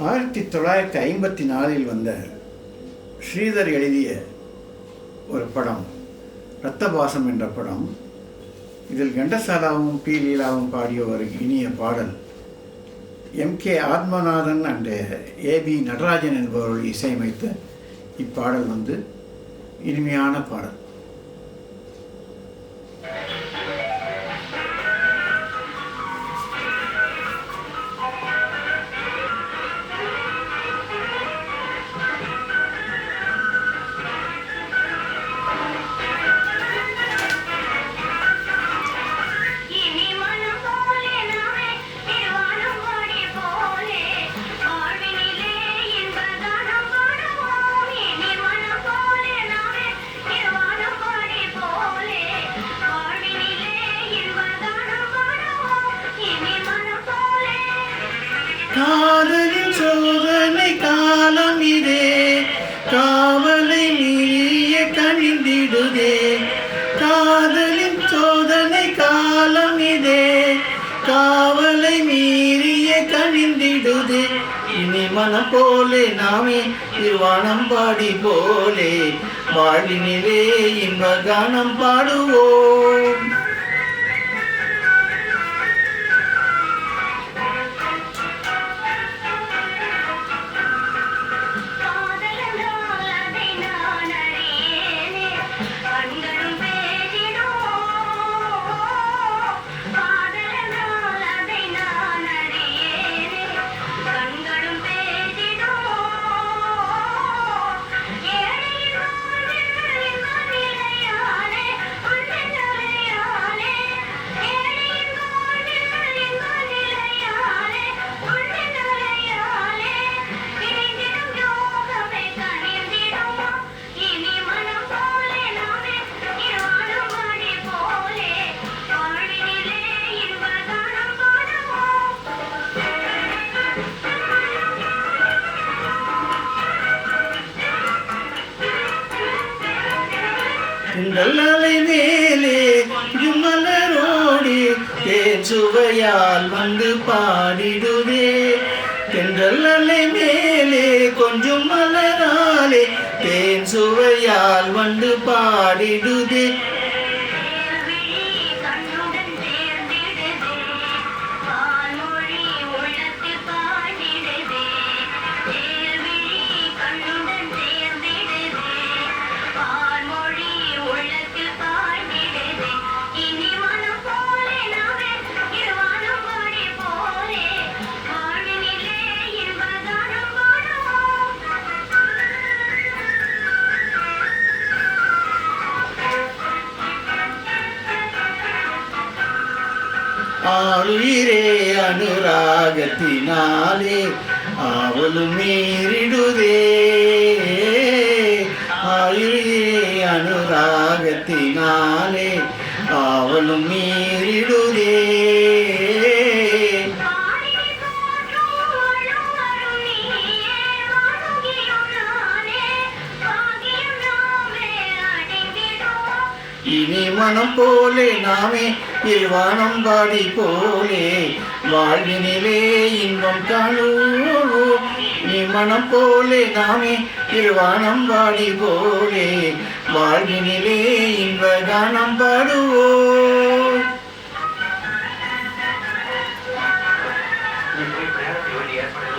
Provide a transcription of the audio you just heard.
1954 வந்த ஸ்ரீதர் எழுதிய ஒரு படம் ரத்தபாசம் என்ற படம். இதில் கண்டசாலாவும் பி லீலாவும் பாடிய ஒரு இனிய பாடல். எம்.கே. ஆத்மநாதன் அண்ட் ஏ.பி. நடராஜன் என்பவர்கள் இசையமைத்த இப்பாடல் இனிமையான பாடல். காதலின் சோதனை காலம் இதே, காவலை மீறிய கனிந்திடுதே. காதலின் சோதனை காலம் இதே, காவலை மீறிய கனிந்திடுதே. இனி மனம் போலே நாமே திருவானம் பாடி போலே, வாழ்வினிலே இன்ப கானம் பாடுவோம். அலை மேலே மலரோடி தேன் சுவையால் பாடிடுதே. தென்றல் அலை மேலே கொஞ்சம் மலராலே தேன் சுவையால் பாடிடுதே. ஆளுயிரே அனுராகத்தினாலே ஆவலும் மீறிடுதே. ஆளுயிரே அனுராகத்தினாலே ஆவலும் மீறிடுதே. இனி மனம் போலே நாமே இருவானம் பாடி போலே, வாழ்வினிலே இன்பம் காணுவோம். இனி மனம் போலே நாமே இருவானம் பாடி போலே, வாழ்வினிலே இன்ப கானம் பாடுவோம். ஏற்பட